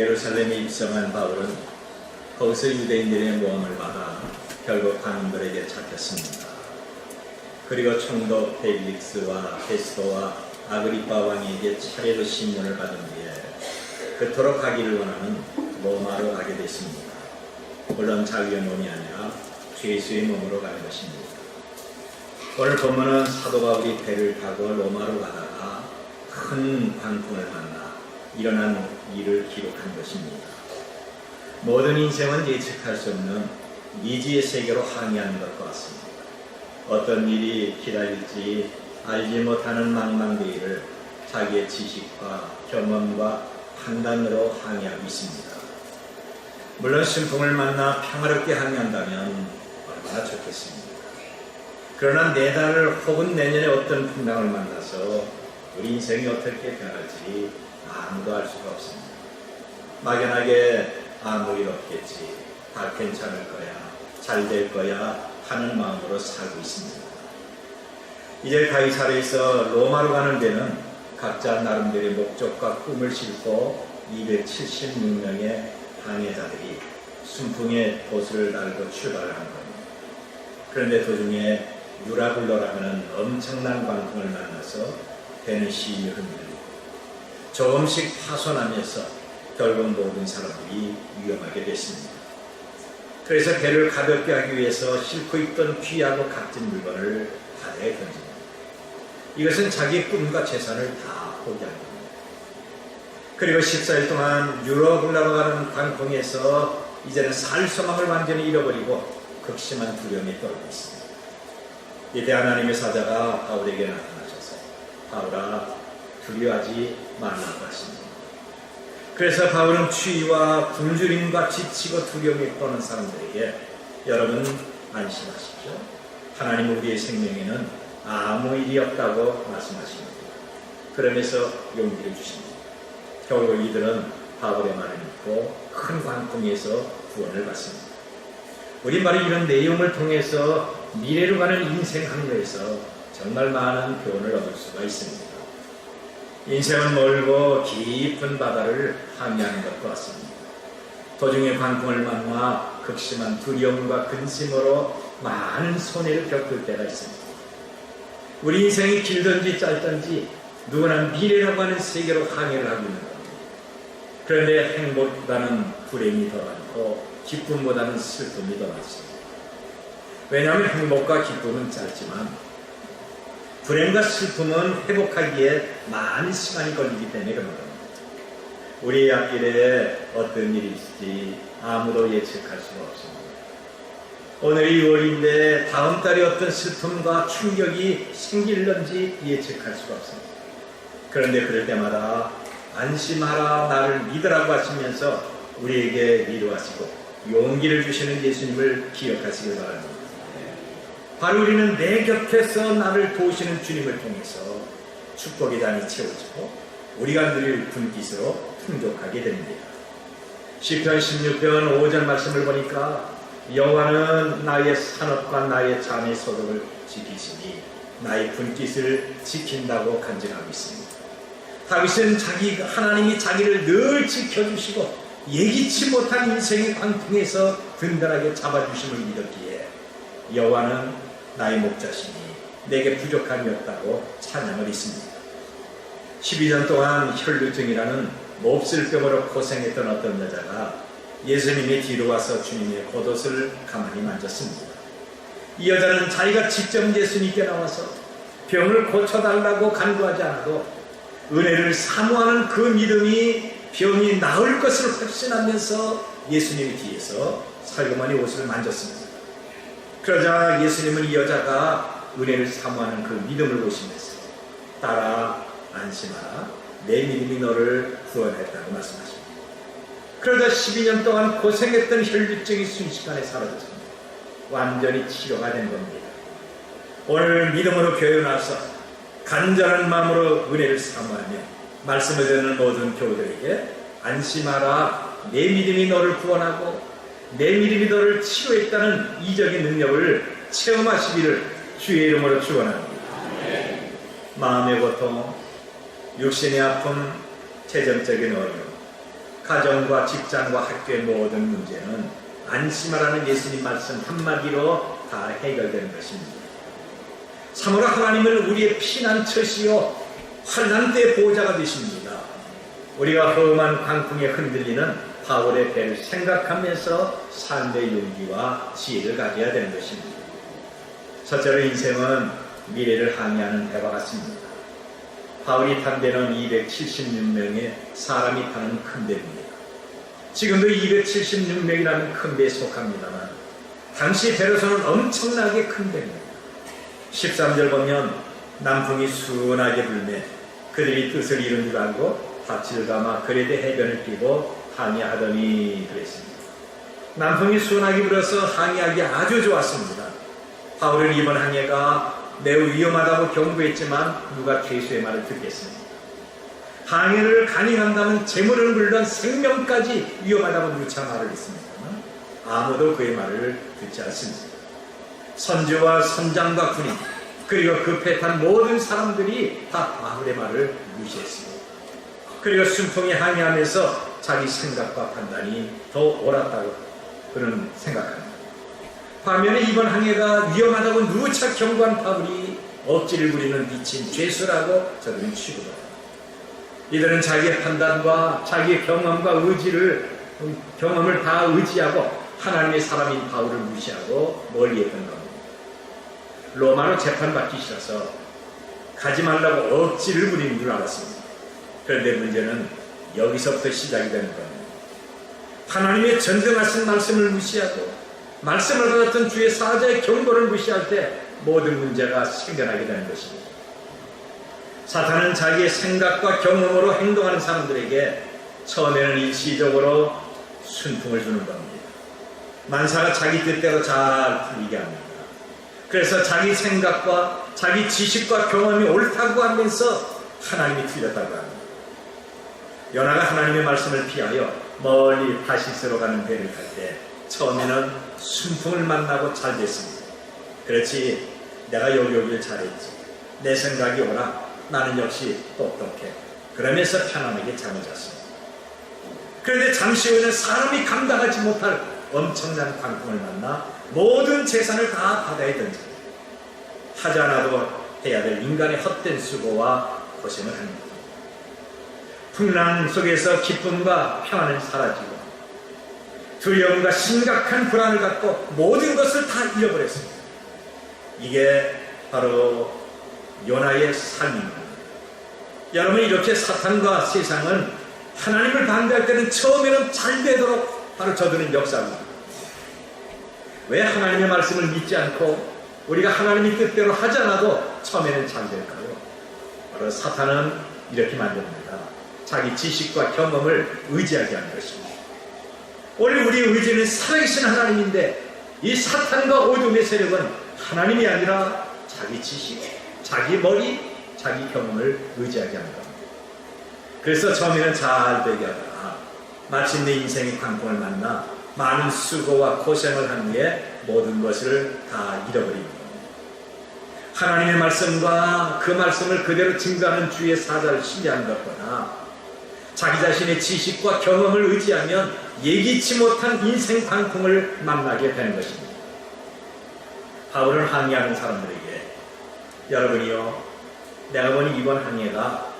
예루살렘에 입성한 바울은 거기서 유대인들의 모함을 받아 결국 관원들에게 잡혔습니다. 그리고 총독 펠릭스와 페스토와 아그리파 왕에게 차례로 신문을 받은 뒤에 그토록 가기를 원하는 로마로 가게 됐습니다. 물론 자기의 몸이 아니라 죄수의 몸으로 가는 것입니다. 오늘 본문은 사도 바울이 배를 타고 로마로 가다가 큰 광풍을 만나 일어난 일을 기록한 것입니다. 모든 인생은 예측할 수 없는 미지의 세계로 항해하는 것과 같습니다. 어떤 일이 기다릴지 알지 못하는 망망대해를 자기의 지식과 경험과 판단으로 항해하고 있습니다. 물론 순풍을 만나 평화롭게 항해한다면 얼마나 좋겠습니까? 그러나 내달 혹은 내년에 어떤 풍랑을 만나서 우리 인생이 어떻게 변할지 아무도 알 수가 없습니다. 막연하게 아무 일 없겠지, 다 괜찮을 거야, 잘 될 거야 하는 마음으로 살고 있습니다. 이제 가이사르에서 로마로 가는 데는 각자 나름대로의 목적과 꿈을 싣고 276명의 항해자들이 순풍의 보수를 달고 출발을 한 겁니다. 그런데 도중에 유라굴로라 하는 엄청난 광풍을 만나서 배는 시인이 흔들리고 조금씩 파손하면서 결국 모든 사람들이 위험하게 됐습니다. 그래서 배를 가볍게 하기 위해서 싣고 있던 귀하고 값진 물건을 바다에 던집니다. 이것은 자기의 꿈과 재산을 다 포기한 겁니다. 그리고 14일 동안 유라굴로로 가는 광풍에서 이제는 살 소망을 완전히 잃어버리고 극심한 두려움에 떨고 있습니다. 이때 하나님의 사자가 바울에게 나타나셔서 바울아 두려워하지 말라고 하십니다. 그래서 바울은 추위와 굶주림과 지치고 두려움에 떠는 사람들에게 여러분 안심하십시오. 하나님 우리의 생명에는 아무 일이 없다고 말씀하십니다. 그러면서 용기를 주십니다. 결국 이들은 바울의 말을 믿고 큰 광풍에서 구원을 받습니다. 우리 바로 이런 내용을 통해서 미래로 가는 인생 항로에서 정말 많은 교훈을 얻을 수가 있습니다. 인생은 멀고 깊은 바다를 항해하는 것과 같습니다. 도중에 광풍을 만나 극심한 두려움과 근심으로 많은 손해를 겪을 때가 있습니다. 우리 인생이 길든지 짧든지 누구나 미래라고 하는 세계로 항해를 하고 있는 겁니다. 그런데 행복보다는 불행이 더 많고 기쁨보다는 슬픔이 더 많습니다. 왜냐하면 행복과 기쁨은 짧지만 불행과 슬픔은 회복하기에 많은 시간이 걸리기 때문에 그런 겁니다. 우리의 앞길에 어떤 일이 있을지 아무도 예측할 수가 없습니다. 오늘이 6월인데 다음 달에 어떤 슬픔과 충격이 생길런지 예측할 수가 없습니다. 그런데 그럴 때마다 안심하라 나를 믿으라고 하시면서 우리에게 위로하시고 용기를 주시는 예수님을 기억하시길 바랍니다. 바로 우리는 내 곁에서 나를 도우시는 주님을 통해서 축복의 잔이 채워지고 우리가 누릴 분깃으로 풍족하게 됩니다. 시편 16편 5절 말씀을 보니까 여호와는 나의 산업과 나의 잔의 소득을 지키시니 나의 분깃을 지킨다고 간증하고 있습니다. 다윗은 하나님이 자기를 늘 지켜주시고 예기치 못한 인생의 광풍에서 든든하게 잡아주심을 믿었기에 여호와는 나의 목자시니 내게 부족함이 없다고 찬양을 했습니다. 12년 동안 혈루증이라는 몹쓸 병으로 고생했던 어떤 여자가 예수님의 뒤로 와서 주님의 겉옷을 가만히 만졌습니다. 이 여자는 자기가 직접 예수님께 나와서 병을 고쳐달라고 간구하지 않아도 은혜를 사모하는 그 믿음이 병이 나을 것을 확신하면서 예수님 뒤에서 살그머니 옷을 만졌습니다. 그러자 예수님은 이 여자가 은혜를 사모하는 그 믿음을 보시면서 따라 안심하라 내 믿음이 너를 구원했다고 말씀하십니다. 그러자 12년 동안 고생했던 혈류증이 순식간에 사라졌습니다. 완전히 치료가 된 겁니다. 오늘 믿음으로 교회 나와서 간절한 마음으로 은혜를 사모하며 말씀을 듣는 모든 교우들에게 안심하라 내 믿음이 너를 구원하고 내 믿음이 너를 치료했다는 이적인 능력을 체험하시기를 주의 이름으로 축원합니다. 마음의 고통, 육신의 아픔, 재정적인 어려움, 가정과 직장과 학교의 모든 문제는 안심하라는 예수님 말씀 한마디로 다 해결되는 것입니다. 참으로 하나님은 우리의 피난처시요 환난 때의 보호자가 되십니다. 우리가 험한 광풍에 흔들리는 바울의 배를 생각하면서 삶의 용기와 지혜를 가져야 되는 것입니다. 첫째로 인생은 미래를 항해하는 배와 같습니다. 바울이 탄 배는 276명의 사람이 타는 큰 배입니다. 지금도 276명이라는 큰 배에 속합니다만 당시 배로서는 엄청나게 큰 배입니다. 13절 보면 남풍이 순하게 불매 그들이 뜻을 이룬 줄 알고 밭을 감아 그레데 해변을 끼고 항해하더니 그랬습니다. 남풍이 순하게 불어서 항해하기 아주 좋았습니다. 바울은 이번 항해가 매우 위험하다고 경고했지만 누가 죄수의 말을 듣겠습니까? 항해를 간행한다면 재물을 물론 생명까지 위험하다고 누차 말을 했습니다만 아무도 그의 말을 듣지 않습니다. 선주와 선장과 군인 그리고 그 배 탄 모든 사람들이 다 바울의 말을 무시했습니다. 그리고 순풍이 항해하면서 자기 생각과 판단이 더 옳았다고 그는 생각합니다. 반면에 이번 항해가 위험하다고 누차 경고한 바울이 억지를 부리는 미친 죄수라고 저들은 취급합니다. 이들은 자기의 판단과 자기의 경험과 경험을 다 의지하고 하나님의 사람인 바울을 무시하고 멀리했던 겁니다. 로마로 재판받기 싫어서 가지 말라고 억지를 부리는 줄 알았습니다. 그런데 문제는 여기서부터 시작이 되는 겁니다. 하나님의 전쟁하신 말씀을 무시하고 말씀을 받았던 주의 사자의 경고를 무시할 때 모든 문제가 생겨나게 되는 것입니다. 사탄은 자기의 생각과 경험으로 행동하는 사람들에게 처음에는 일시적으로 순풍을 주는 겁니다. 만사가 자기 뜻대로 잘 풀리게 합니다. 그래서 자기 생각과 자기 지식과 경험이 옳다고 하면서 하나님이 틀렸다고 합니다. 요나가 하나님의 말씀을 피하여 멀리 다시스로 가는 배를 탈 때 처음에는 순풍을 만나고 잘 됐습니다. 그렇지, 내가 여기 오길 잘했지, 내 생각이 옳아, 나는 역시 똑똑해, 그러면서 편안하게 잠을 잤습니다. 그런데 잠시 후에는 사람이 감당하지 못할 엄청난 광풍을 만나 모든 재산을 다 바다에 던집니다. 하지 않아도 해야 될 인간의 헛된 수고와 고생을 합니다. 풍랑 속에서 기쁨과 평안을 사라지고 두려움과 심각한 불안을 갖고 모든 것을 다 잃어버렸습니다. 이게 바로 요나의 삶입니다. 여러분, 이렇게 사탄과 세상은 하나님을 반대할 때는 처음에는 잘 되도록 바로 저드는 역사입니다. 왜 하나님의 말씀을 믿지 않고 우리가 하나님의 뜻대로 하지 않아도 처음에는 잘 될까요? 바로 사탄은 이렇게 만듭니다. 자기 지식과 경험을 의지하게 하는 것입니다. 원래 우리의 의지는 살아계신 하나님인데 이 사탄과 어둠의 세력은 하나님이 아니라 자기 지식, 자기 머리, 자기 경험을 의지하게 하는 겁니다. 그래서 처음에는 잘 되게 하다가 마침내 인생의 광풍을 만나 많은 수고와 고생을 한 후에 모든 것을 다 잃어버립니다. 하나님의 말씀과 그 말씀을 그대로 증거하는 주의 사자를 신뢰하는 것보다 자기 자신의 지식과 경험을 의지하면 예기치 못한 인생 광풍을 만나게 되는 것입니다. 바울을 항해하는 사람들에게 여러분이요, 내가 보니 이번 항해가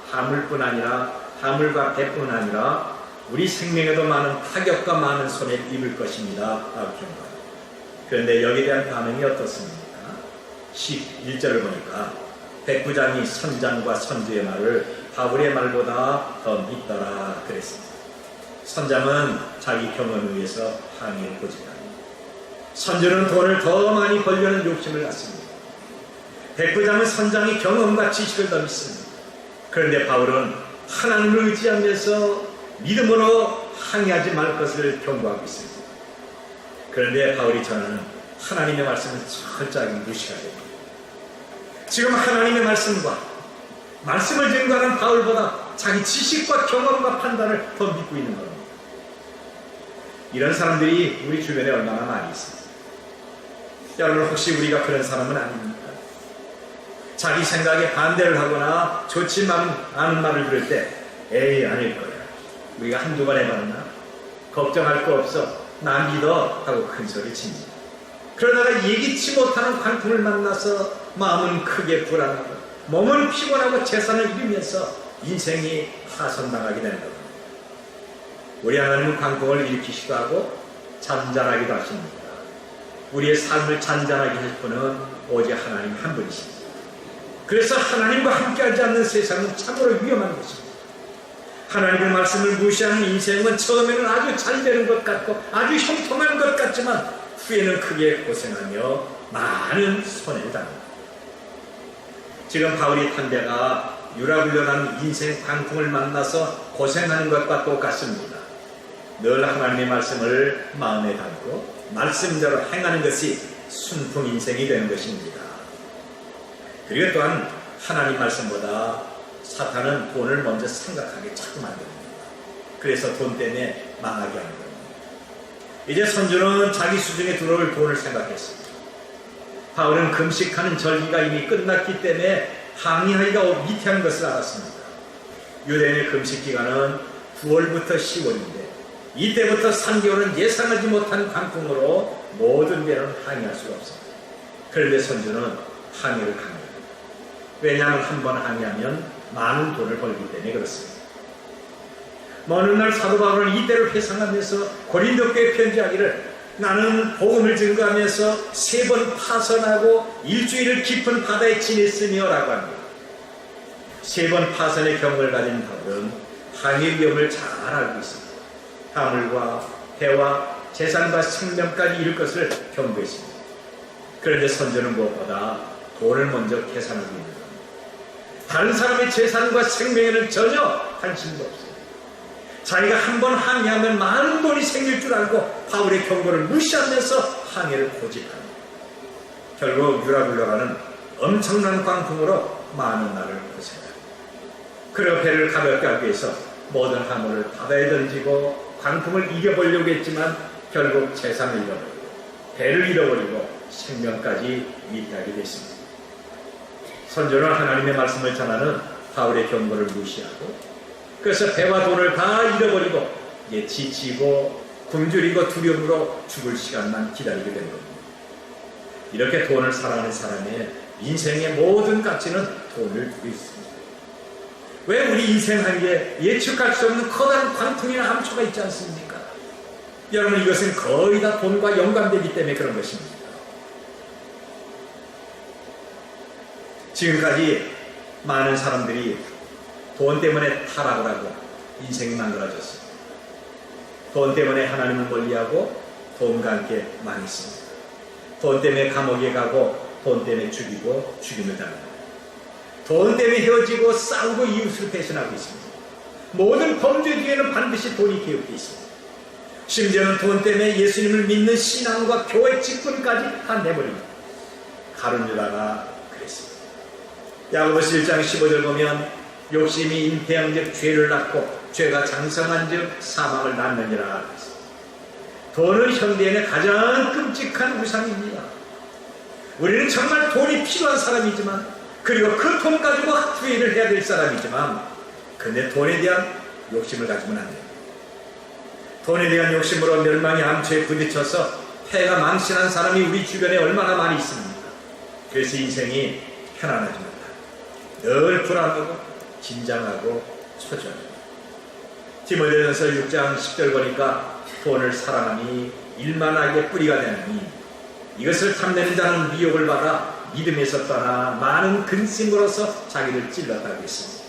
화물과 배뿐 아니라 우리 생명에도 많은 타격과 많은 손해를 입을 것입니다 라고 경고합니다. 그런데 여기에 대한 반응이 어떻습니까? 11절을 보니까 백부장이 선장과 선주의 말을 바울의 말보다 더 믿더라 그랬습니다. 선장은 자기 경험을 위해서 항해를 고집합니다. 선주는 돈을 더 많이 벌려는 욕심을 갖습니다. 백부장은 선장의 경험과 지식을 더 믿습니다. 그런데 바울은 하나님을 의지하면서 믿음으로 항해하지 말 것을 경고하고 있습니다. 그런데 바울이 전하는 하나님의 말씀을 철저하게 무시하게 됩니다. 지금 하나님의 말씀을 증거하는 바울보다 자기 지식과 경험과 판단을 더 믿고 있는 겁니다. 이런 사람들이 우리 주변에 얼마나 많이 있습니다. 여러분, 혹시 우리가 그런 사람은 아닙니까? 자기 생각에 반대를 하거나 좋지 않은 말을 들을 때 에이, 아닐 거야, 우리가 한두 번 해봤나? 걱정할 거 없어. 나 믿어. 하고 큰 소리 칩니다. 그러다가 예기치 못하는 광풍을 만나서 마음은 크게 불안하고 몸은 피곤하고 재산을 잃으면서 인생이 파손당하게 되는 겁니다. 우리 하나님은 광풍을 일으키시기도 하고 잔잔하기도 하십니다. 우리의 삶을 잔잔하게 할 분은 오직 하나님 한 분이십니다. 그래서 하나님과 함께하지 않는 세상은 참으로 위험한 것입니다. 하나님의 말씀을 무시하는 인생은 처음에는 아주 잘 되는 것 같고 아주 형통한 것 같지만 후에는 크게 고생하며 많은 손해를 당합니다. 지금 바울이 탄 데가 유라굴련한 인생 광풍을 만나서 고생하는 것과 똑같습니다. 늘 하나님의 말씀을 마음에 담고 말씀대로 행하는 것이 순풍 인생이 되는 것입니다. 그리고 또한 하나님 말씀보다 사탄은 돈을 먼저 생각하게 자꾸 만듭니다. 그래서 돈 때문에 망하게 하는 겁니다. 이제 선주는 자기 수중에 들어올 돈을 생각했습니다. 바울은 금식하는 절기가 이미 끝났기 때문에 항의하기가 미태한 것을 알았습니다. 유대인의 금식 기간은 9월부터 10월인데 이때부터 3개월은 예상하지 못한 광풍으로 모든 배는 항의할 수가 없습니다. 그런데 선주는 항의를 강요합니다. 왜냐하면 한 번 항의하면 많은 돈을 벌기 때문에 그렇습니다. 어느 날 사도 바울은 이때를 회상하면서 고린도교에 편지하기를 나는 복음을 증거하면서 3번 파선하고 일주일을 깊은 바다에 지냈으며 라고 합니다. 3번 파선의 경험을 가진 바울은 항해 위험을 잘 알고 있습니다. 화물과 배와 재산과 생명까지 잃을 것을 경고했습니다. 그런데 선조는 무엇보다 돈을 먼저 계산하고 있는 겁니다. 다른 사람의 재산과 생명에는 전혀 관심도 없습니다. 자기가 한 번 항해하면 많은 돈이 생길 줄 알고 바울의 경고를 무시하면서 항해를 고집합니다. 결국 유라굴러가는 엄청난 광풍으로 많은 날을 고생합니다. 그리고 배를 가볍게 하기 위해서 모든 화물을 바다에 던지고 광풍을 이겨보려고 했지만 결국 재산을 잃어버리고 배를 잃어버리고 생명까지 위태하게 됐습니다. 선조는 하나님의 말씀을 전하는 바울의 경고를 무시하고 그래서 배와 돈을 다 잃어버리고 이제 지치고 굶주리고 두려움으로 죽을 시간만 기다리게 된 겁니다. 이렇게 돈을 사랑하는 사람의 인생의 모든 가치는 돈을 두고 있습니다. 왜 우리 인생 한게 예측할 수 없는 커다란 광풍이나 함초가 있지 않습니까? 여러분 이것은 거의 다 돈과 연관되기 때문에 그런 것입니다. 지금까지 많은 사람들이 돈 때문에 타락을 하고 인생이 만들어졌습니다. 돈 때문에 하나님을 멀리하고 돈과 함께 망했습니다. 돈 때문에 감옥에 가고 돈 때문에 죽이고 죽임을 당합니다. 돈 때문에 헤어지고 싸우고 이웃을 배신하고 있습니다. 모든 범죄 뒤에는 반드시 돈이 개입되어 있습니다. 심지어는 돈 때문에 예수님을 믿는 신앙과 교회 직분까지 다 내버립니다. 가룟 유다가 그랬습니다. 야고보서 1장 15절 보면 욕심이 잉태한즉 죄를 낳고 죄가 장성한즉 사망을 낳느니라. 돈은 현대인의 가장 끔찍한 우상입니다. 우리는 정말 돈이 필요한 사람이지만 그리고 그 돈 가지고 후회를 해야 될 사람이지만 근데 돈에 대한 욕심을 가지면 안 됩니다. 돈에 대한 욕심으로 멸망의 암초에 부딪혀서 폐가 망신한 사람이 우리 주변에 얼마나 많이 있습니까? 그래서 인생이 편안하지 못하고 늘 불안하고 긴장하고 초조합니다. 디모데전서 6장 10절 보니까 돈을 사랑하니 일만하게 뿌리가 되느니 이것을 탐내는 자는 미혹을 받아 믿음에서 떠나 많은 근심으로서 자기를 찔렀다고 했습니다.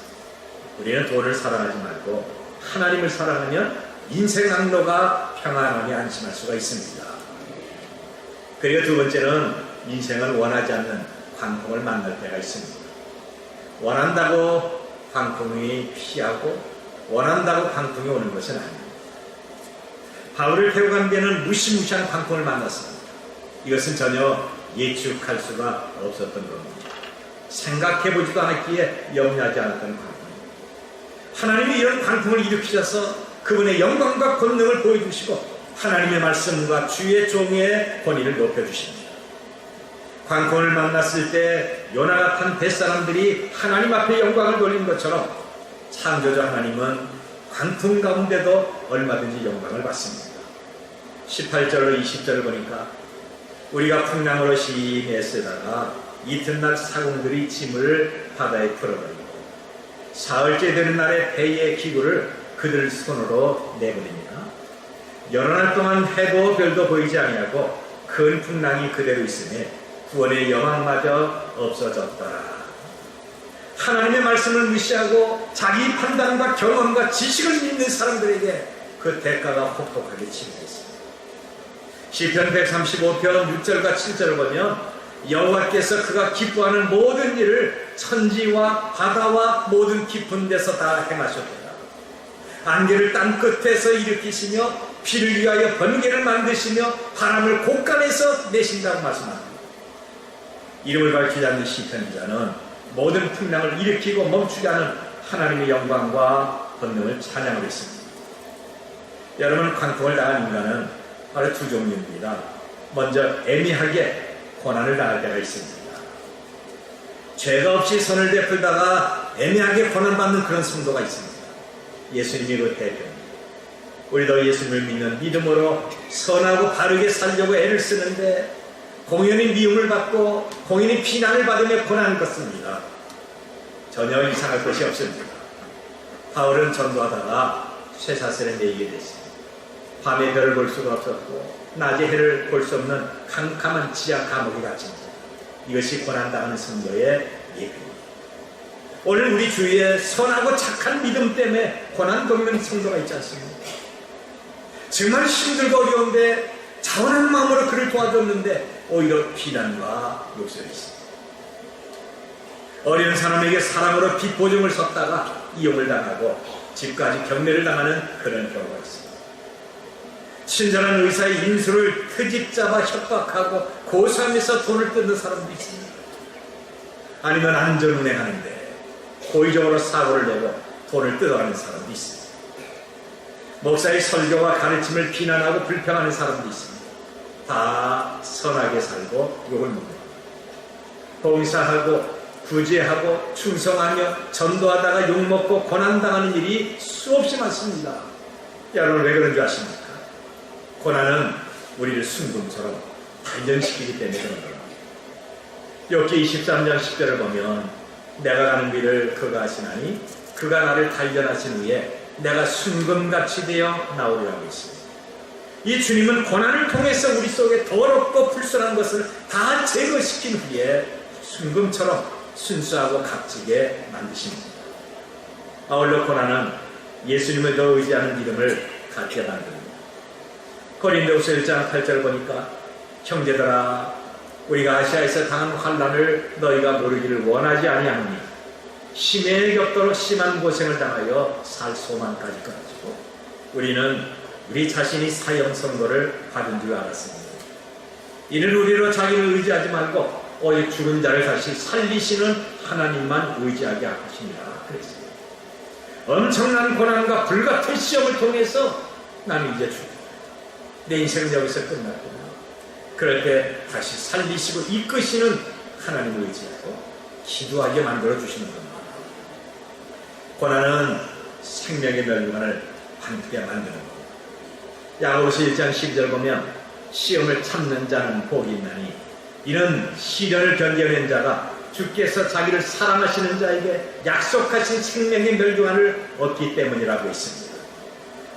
우리는 돈을 사랑하지 말고 하나님을 사랑하면 인생 항로가 평안하게 안심할 수가 있습니다. 그리고 두 번째는 인생을 원하지 않는 광풍을 만날 때가 있습니다. 원한다고 광풍이 피하고 원한다고 광풍이 오는 것은 아닙니다. 바울을 태워간 데는 무시무시한 광풍을 만났습니다. 이것은 전혀 예측할 수가 없었던 겁니다. 생각해보지도 않았기에 염려하지 않았던 광풍입니다. 하나님이 이런 광풍을 일으키셔서 그분의 영광과 권능을 보여주시고 하나님의 말씀과 주의 종의 권위를 높여주십니다. 광풍을 만났을 때 요나가 탄 뱃사람들이 하나님 앞에 영광을 돌린 것처럼 창조주 하나님은 광풍 가운데도 얼마든지 영광을 받습니다. 18절로 20절을 보니까 우리가 풍랑으로 심히 애쓰다가 이튿날 사공들이 짐을 바다에 풀어버리고 사흘째 되는 날에 배의 기구를 그들 손으로 내버립니다. 여러 날 동안 해도 별도 보이지 아니하고 큰 풍랑이 그대로 있으니 구원의 여망마저 없어졌더라. 하나님의 말씀을 무시하고 자기 판단과 경험과 지식을 믿는 사람들에게 그 대가가 혹독하게 치러졌습니다. 시편 135편 6절과 7절을 보면 여호와께서 그가 기뻐하는 모든 일을 천지와 바다와 모든 깊은 데서 다 행하셨도다. 안개를 땅 끝에서 일으키시며 비를 위하여 번개를 만드시며 바람을 곳간에서 내신다고 말씀합니다. 이름을 밝히지 않는 시편 기자는 모든 풍랑을 일으키고 멈추게 하는 하나님의 영광과 권능을 찬양하고 있습니다. 여러분, 광풍을 당한 인간은 바로 두 종류입니다. 먼저 애매하게 고난을 당할 때가 있습니다. 죄가 없이 손을 베풀다가 애매하게 고난받는 그런 성도가 있습니다. 예수님이 그 대표입니다. 우리도 예수님을 믿는 믿음으로 선하고 바르게 살려고 애를 쓰는데 공연히 미움을 받고 공연히 비난을 받으며 고난을 겪습니다. 전혀 이상할 것이 없습니다. 바울은 전도하다가 쇠사슬에 매이게 됐습니다. 밤에 별을 볼 수가 없었고 낮에 해를 볼 수 없는 캄캄한 지하 감옥에 갇힙니다. 이것이 고난당하는 성도의 예입니다. 오늘 우리 주위에 선하고 착한 믿음 때문에 고난 겪는 성도가 있지 않습니까? 정말 힘들고 어려운데 자원한 마음으로 그를 도와줬는데 오히려 비난과 욕설이 있습니다. 어려운 사람에게 사랑으로 빚보증을 섰다가 이용을 당하고 집까지 경매를 당하는 그런 경우가 있습니다. 친절한 의사의 인수를 트집잡아 협박하고 고소하면서 돈을 뜯는 사람도 있습니다. 아니면 안전운행하는데 고의적으로 사고를 내고 돈을 뜯어가는 사람도 있습니다. 목사의 설교와 가르침을 비난하고 불평하는 사람도 있습니다. 다 선하게 살고 욕을 먹습니다. 봉사하고 구제하고 충성하며 전도하다가 욕먹고 고난당하는 일이 수없이 많습니다. 여러분, 왜 그런 줄 아십니까? 고난은 우리를 순금처럼 단련시키기 때문에 그런 겁니다. 욥기 23장 10절을 보면 내가 가는 길을 그가 아시나니 그가 나를 단련하신 후에 내가 순금같이 되어 나오리라 하고 있습니다. 이 주님은 고난을 통해서 우리 속에 더럽고 불순한 것을 다 제거시킨 후에 순금처럼 순수하고 값지게 만드십니다. 아울러 고난은 예수님을 더 의지하는 믿음을 갖게 만듭니다. 고린도후서 1장 8절 보니까 형제들아 우리가 아시아에서 당한 환난을 너희가 모르기를 원하지 아니하노니 심히 격도로 심한 고생을 당하여 살 소망까지 끊어지고 우리는 우리 자신이 사형 선고를 받은 줄 알았습니다. 이는 우리로 자기를 의지하지 말고 오직 죽은 자를 다시 살리시는 하나님만 의지하게 하십니다. 그랬습니다. 엄청난 고난과 불같은 시험을 통해서 나는 이제 죽었다. 내 인생은 여기서 끝났구나. 그럴 때 다시 살리시고 이끄시는 하나님을 의지하고 기도하게 만들어 주시는 겁니다. 고난은 생명의 멸망을 반드게 만드는 겁니다. 야고보서 1장 12절 보면 시험을 참는 자는 복이 있나니 이는 시련을 견뎌낸 자가 주께서 자기를 사랑하시는 자에게 약속하신 생명의 멸류관을 얻기 때문이라고 있습니다.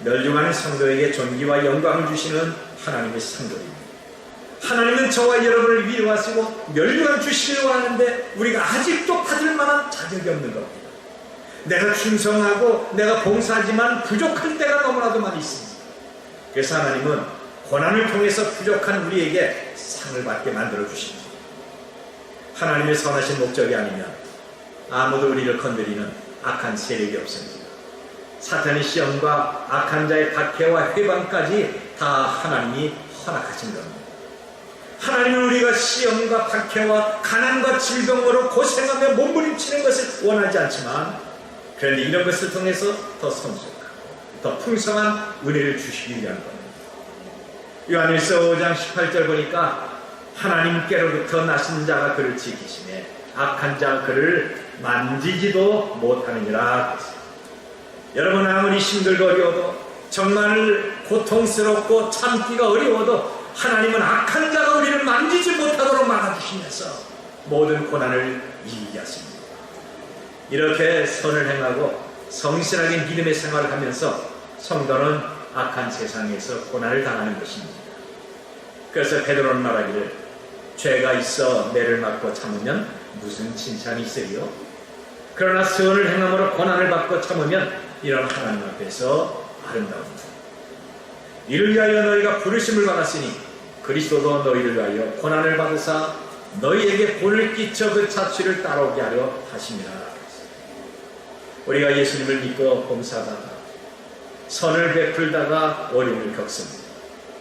멸류관은 성도에게 존귀와 영광을 주시는 하나님의 상급입니다. 하나님은 저와 여러분을 위로하시고 멸류관 주시려고 하는데 우리가 아직도 받을 만한 자격이 없는 겁니다. 내가 충성하고 내가 봉사하지만 부족한 때가 너무나도 많이 있습니다. 그래서 하나님은 고난을 통해서 부족한 우리에게 상을 받게 만들어 주십니다. 하나님의 선하신 목적이 아니면 아무도 우리를 건드리는 악한 세력이 없습니다. 사탄의 시험과 악한 자의 박해와 회방까지 다 하나님이 허락하신 겁니다. 하나님은 우리가 시험과 박해와 가난과 질병으로 고생하며 몸부림치는 것을 원하지 않지만 그런데 이런 것을 통해서 더 성숙하고 더 풍성한 은혜를 주시기 위한 겁니다. 요한일서 5장 18절 보니까 하나님께로부터 나신 자가 그를 지키시네 악한 자가 그를 만지지도 못하느니라. 여러분, 아무리 힘들고 어려워도, 정말 고통스럽고 참기가 어려워도 하나님은 악한 자가 우리를 만지지 못하도록 막아주시면서 모든 고난을 이기게 하십니다. 이렇게 선을 행하고 성실하게 믿음의 생활을 하면서 성도는 악한 세상에서 고난을 당하는 것입니다. 그래서 베드로는 말하기를, 죄가 있어 매를 맞고 참으면 무슨 칭찬이 있으리요? 그러나 선을 행함으로 고난을 받고 참으면 이런 하나님 앞에서 아름다움이다. 이를 위하여 너희가 부르심을 받았으니 그리스도도 너희를 위하여 고난을 받으사 너희에게 본을 끼쳐 그 자취를 따라오게 하려 하심이라. 우리가 예수님을 믿고 봉사하다가 선을 베풀다가 어려움을 겪습니다.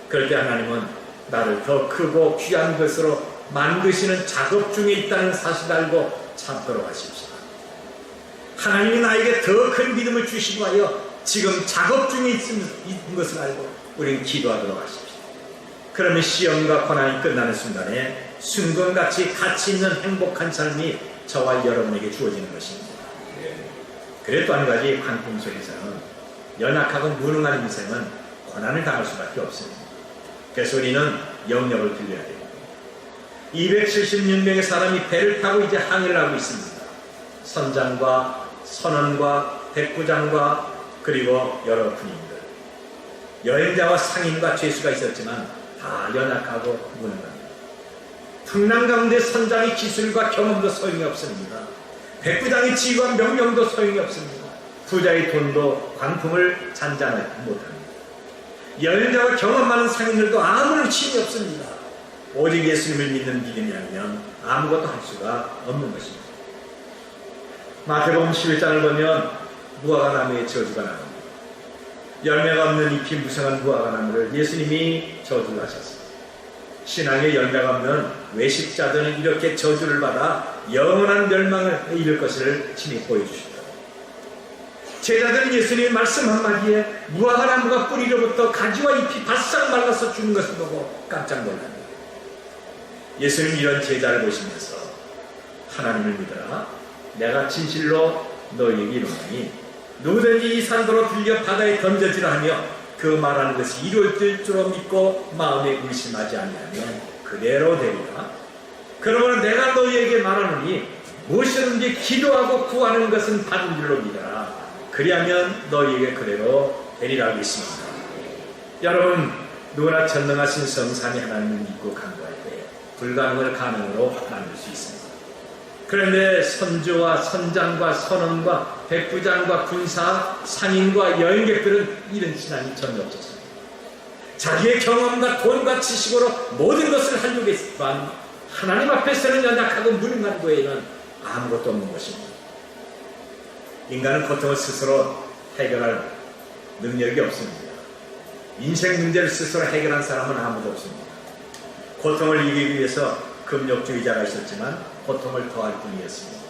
그럴 때 하나님은 나를 더 크고 귀한 것으로 만드시는 작업 중에 있다는 사실을 알고 참도록 하십시오. 하나님이 나에게 더 큰 믿음을 주시고 하여 지금 작업 중에 있는 것을 알고 우리는 기도하도록 하십시오. 그러면 시험과 고난이 끝나는 순간에 순금같이 가치 있는 행복한 삶이 저와 여러분에게 주어지는 것입니다. 그래도 한 가지 관품 속에서는 연약하고 무능한 인생은 고난을 당할 수밖에 없습니다. 그래서 우리는 영역을 들려야 됩니다. 276명의 사람이 배를 타고 이제 항해를 하고 있습니다. 선장과 선원과 백부장과 그리고 여러 군인들, 여행자와 상인과 죄수가 있었지만 다 연약하고 무능합니다. 풍랑 가운데 선장의 기술과 경험도 소용이 없습니다. 백부장의 지휘와 명령도 소용이 없습니다. 부자의 돈도 관품을 잔잔하지 못합니다. 여행자와 경험 많은 상인들도 아무런 힘이 없습니다. 오직 예수님을 믿는 믿음이 아니면 아무것도 할 수가 없는 것입니다. 마태복음 11장을 보면 무화과나무의 저주가 나옵니다. 열매가 없는 잎이 무성한 무화과나무를 예수님이 저주를 하셨습니다. 신앙의 열매가 없는 외식자들은 이렇게 저주를 받아 영원한 멸망을 이룰 것을 친히 보여주시다. 제자들은 예수님의 말씀 한마디에 무화과나무가 뿌리로부터 가지와 잎이 바싹 말라서 죽는 것을 보고 깜짝 놀랍니다. 예수님 이런 제자를 보시면서 하나님을 믿어라. 내가 진실로 너희에게 이르노니 누구든지 이 산도로 들려 바다에 던져지라 하며 그 말하는 것이 이루어질 줄로 믿고 마음에 의심하지 아니하면 그대로 되리라. 그러므로 내가 너희에게 말하노니 무엇이든지 기도하고 구하는 것은 받은 줄로 믿어라. 그리하면 너희에게 그대로 되리라고 했습니다. 여러분, 누구나 전능하신 성삼위 하나님을 믿고 간구할 때 불가능을 가능으로 만들 수 있습니다. 그런데 선조와 선장과 선원과 백부장과 군사, 상인과 여행객들은 이런 신앙이 전혀 없었습니다. 자기의 경험과 돈과 지식으로 모든 것을 하려고 했지만 하나님 앞에서는 연약하고 무능한 거에는 아무것도 없는 것입니다. 인간은 고통을 스스로 해결할 능력이 없습니다. 인생 문제를 스스로 해결한 사람은 아무도 없습니다. 고통을 이기기 위해서 금욕주의자가 있었지만 고통을 더할 뿐이었습니다.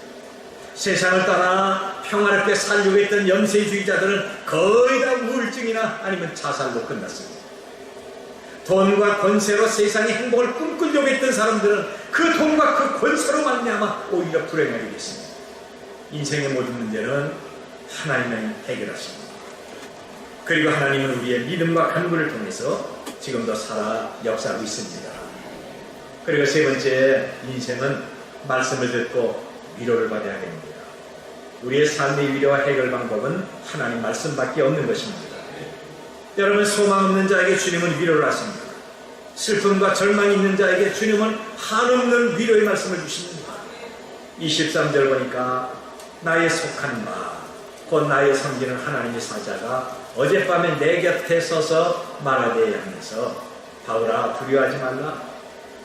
세상을 따라 평화롭게 살려고 했던 염세주의자들은 거의 다 우울증이나 아니면 자살로 끝났습니다. 돈과 권세로 세상의 행복을 꿈꾸려고 했던 사람들은 그 돈과 그 권세로 말미암아 오히려 불행하게 됐습니다. 인생의 모든 문제는 하나님이 해결하십니다. 그리고 하나님은 우리의 믿음과 간구를 통해서 지금도 살아 역사하고 있습니다. 그리고 세 번째, 인생은 말씀을 듣고 위로를 받아야 됩니다. 우리의 삶의 위로와 해결 방법은 하나님 말씀밖에 없는 것입니다. 여러분, 소망 없는 자에게 주님은 위로를 하십니다. 슬픔과 절망이 있는 자에게 주님은 한없는 위로의 말씀을 주십니다. 23절 보니까 나의 속한 바, 곧 나의 섬기는 하나님의 사자가 어젯밤에 내 곁에 서서 말하되 하면서 바울아 두려워하지 말라.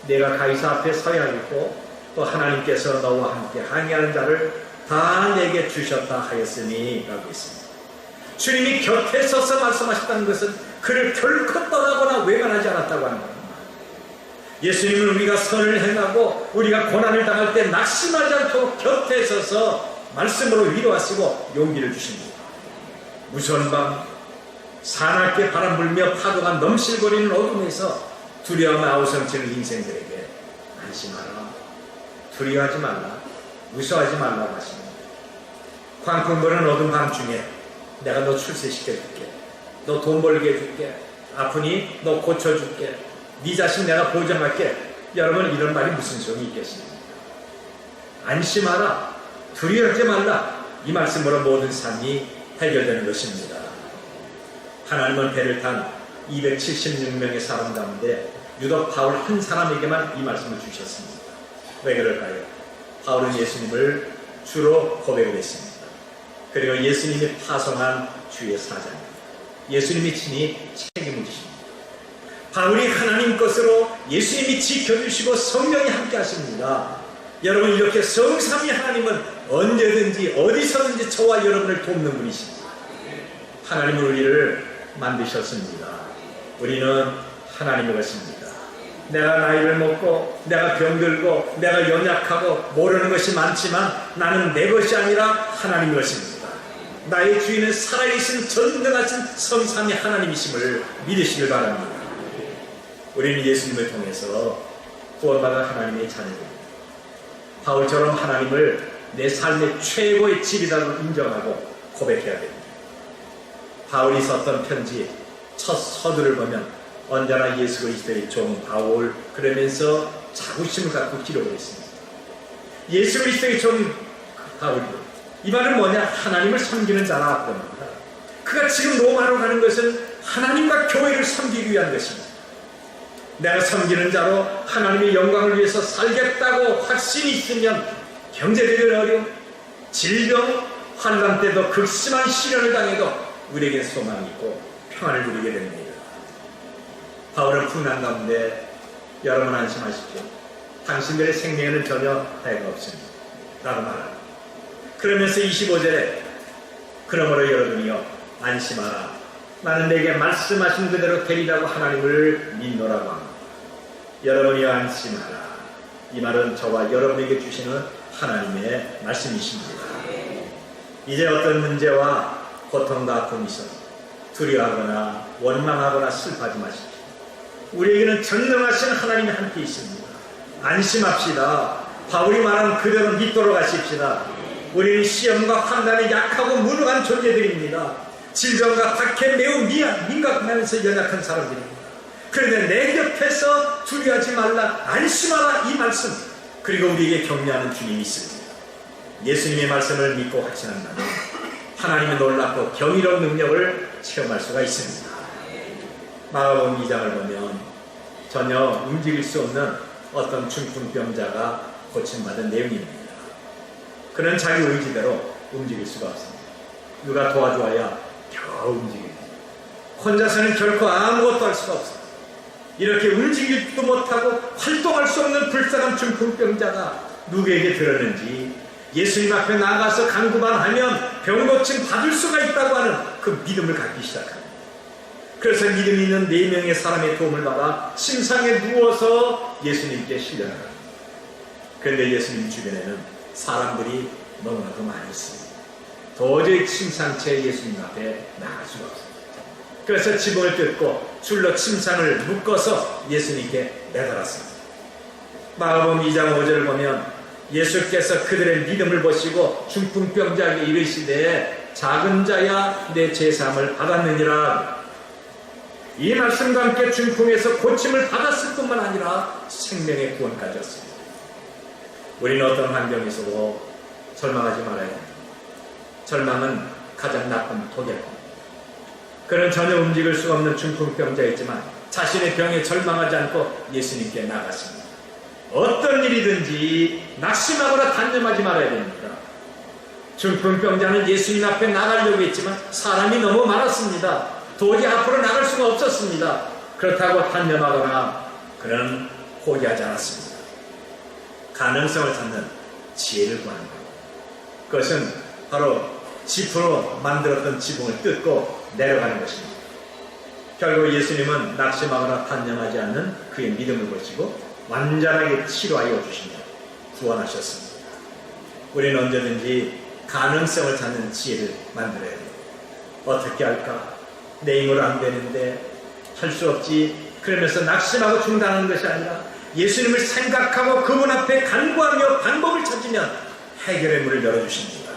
내가 가이사 앞에 서야겠고 또 하나님께서 너와 함께 항해하는 자를 다 내게 주셨다 하였으니 라고 했습니다. 주님이 곁에 서서 말씀하셨다는 것은 그를 결코 떠나거나 외면하지 않았다고 하는 겁니다. 예수님은 우리가 선을 행하고 우리가 고난을 당할 때 낙심하지 않도록 곁에 서서 말씀으로 위로하시고 용기를 주십니다. 무서운 밤 사납게 바람 불며 파도가 넘실거리는 어둠에서 두려움에 아우성치는 인생들에게 안심하라, 두려워하지 말라, 무서워하지 말라고 하십니다. 광풍 부는 어둠 밤중에 내가 너 출세시켜줄게. 너 돈 벌게 해줄게. 아프니 너 고쳐줄게. 네 자식 내가 보장할게. 여러분, 이런 말이 무슨 소용이 있겠습니까? 안심하라. 두려워하지 말라. 이 말씀으로 모든 삶이 해결되는 것입니다. 하나님은 배를 탄 276명의 사람 가운데 유독 바울 한 사람에게만 이 말씀을 주셨습니다. 왜 그럴까요? 바울은 예수님을 주로 고백을 했습니다. 그리고 예수님이 파송한 주의 사자입니다. 예수님이 친히 책임을 지십니다. 바울이 하나님 것으로 예수님이 지켜주시고 성령이 함께 하십니다. 여러분, 이렇게 성삼위 하나님은 언제든지 어디서든지 저와 여러분을 돕는 분이십니다. 하나님은 우리를 만드셨습니다. 우리는 하나님의 것입니다. 내가 나이를 먹고 내가 병들고 내가 연약하고 모르는 것이 많지만 나는 내 것이 아니라 하나님의 것입니다. 나의 주인은 살아계신 전능하신 성삼위 하나님이심을 믿으시길 바랍니다. 우리는 예수님을 통해서 구원받은 하나님의 자녀입니다. 바울처럼 하나님을 내 삶의 최고의 질이라고 인정하고 고백해야 됩니다. 바울이 썼던 편지 첫 서두를 보면 언제나 예수 그리스도의 종 바울 그러면서 자부심을 갖고 기록을 했습니다. 예수 그리스도의 종 바울, 이 말은 뭐냐? 하나님을 섬기는 자라 그럽니다. 그가 지금 로마로 가는 것은 하나님과 교회를 섬기기 위한 것입니다. 내가 섬기는 자로 하나님의 영광을 위해서 살겠다고 확신이 있으면 경제적인 어려움, 질병, 환난 때도 극심한 시련을 당해도 우리에게 소망이 있고 평안을 누리게 됩니다. 바울은 풍랑 가운데 여러분 안심하십시오. 당신들의 생명에는 전혀 해가 없습니다. 라고 말합니다. 그러면서 25절에 그러므로 여러분이여 안심하라. 나는 내게 말씀하신 그대로 되리라고 하나님을 믿노라고 합니다. 여러분이여 안심하라. 이 말은 저와 여러분에게 주시는 하나님의 말씀이십니다. 이제 어떤 문제와 고통과 아픔이 있어 두려워하거나 원망하거나 슬퍼하지 마십시오. 우리에게는 전능하신 하나님이 함께 있습니다. 안심합시다. 바울이 말한 그대로 믿도록 하십시다. 우리는 시험과 환난에 약하고 무능한 존재들입니다. 질병과 박해 매우 민감하면서 연약한 사람들입니다. 그런데 내 곁에서 두려워하지 말라, 안심하라, 이 말씀, 그리고 우리에게 격려하는 주님이 있습니다. 예수님의 말씀을 믿고 확신한다면 하나님의 놀랍고 경이로운 능력을 체험할 수가 있습니다. 마가복음 2장을 보면 전혀 움직일 수 없는 어떤 중풍병자가 고침받은 내용입니다. 그는 자기 의지대로 움직일 수가 없습니다. 누가 도와줘야 겨우 움직입니다. 혼자서는 결코 아무것도 할 수가 없습니다. 이렇게 움직이지도 못하고 활동할 수 없는 불쌍한 중풍병자가 누구에게 들었는지 예수님 앞에 나가서 간구만 병 고침 받을 수가 있다고 하는 그 믿음을 갖기 시작합니다. 그래서 믿음 있는 4명의 사람의 도움을 받아 침상에 누워서 예수님께 실려나갑니다. 그런데 예수님 주변에는 사람들이 너무나도 많이 있습니다. 도저히 침상채 예수님 앞에 나갈 수가 없습니다. 그래서 지붕을 뜯고 줄로 침상을 묶어서 예수님께 매달았습니다. 마가복음 2장 5절을 보면 예수께서 그들의 믿음을 보시고 중풍병자에게 이르시되 작은 자야 내 제사함을 받았느니라. 이 말씀과 함께 중풍에서 고침을 받았을 뿐만 아니라 생명의 구원까지 였습니다. 우리는 어떤 환경에서도 절망하지 말아야 합니다. 절망은 가장 나쁜 독약입니다. 그는 전혀 움직일 수가 없는 중풍병자였지만 자신의 병에 절망하지 않고 예수님께 나갔습니다. 어떤 일이든지 낙심하거나 단념하지 말아야 됩니다. 중풍병자는 예수님 앞에 나가려고 했지만 사람이 너무 많았습니다. 도저히 앞으로 나갈 수가 없었습니다. 그렇다고 단념하거나 그는 포기하지 않았습니다. 가능성을 찾는 지혜를 구하는 것. 그것은 바로 지프로 만들었던 지붕을 뜯고 내려가는 것입니다. 결국 예수님은 낙심하거나 단념하지 않는 그의 믿음을 보시고 완전하게 치료하여 주시며 구원하셨습니다. 우리는 언제든지 가능성을 찾는 지혜를 만들어야 돼요. 어떻게 할까? 내 힘으로 안 되는데 할 수 없지. 그러면서 낙심하고 중단하는 것이 아니라 예수님을 생각하고 그분 앞에 간구하며 방법을 찾으면 해결의 문을 열어주십니다.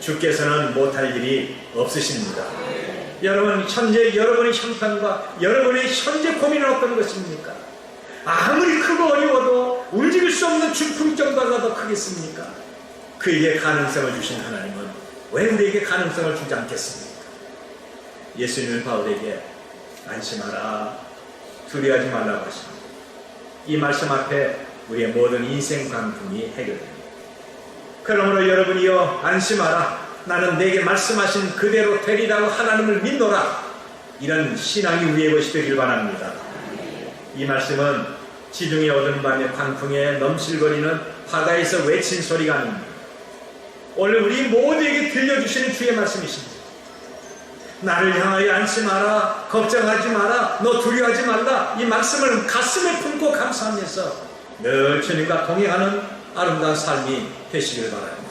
주께서는 못할 일이 없으십니다. 여러분, 현재 여러분의 형편과 여러분의 현재 고민은 어떤 것입니까? 아무리 크고 어려워도 움직일 수 없는 중풍정도가 더 크겠습니까? 그에게 가능성을 주신 하나님은 왜 우리에게 가능성을 주지 않겠습니까? 예수님은 바울에게 안심하라, 두려워하지 말라고 하십니다. 이 말씀 앞에 우리의 모든 인생 관풍이 해결됩니다. 그러므로 여러분이여 안심하라, 나는 내게 말씀하신 그대로 되리라고 하나님을 믿노라, 이런 신앙이 우리의 것이 되길 바랍니다. 이 말씀은 지중해 어두운 밤의 광풍에 넘실거리는 바다에서 외친 소리가 아닙니다. 오늘 우리 모두에게 들려주시는 주의 말씀이십니다. 나를 향하여 안심하라, 걱정하지 마라, 너 두려워하지 말라, 이 말씀을 가슴에 품고 감사하면서 늘 주님과 동행하는 아름다운 삶이 되시길 바랍니다.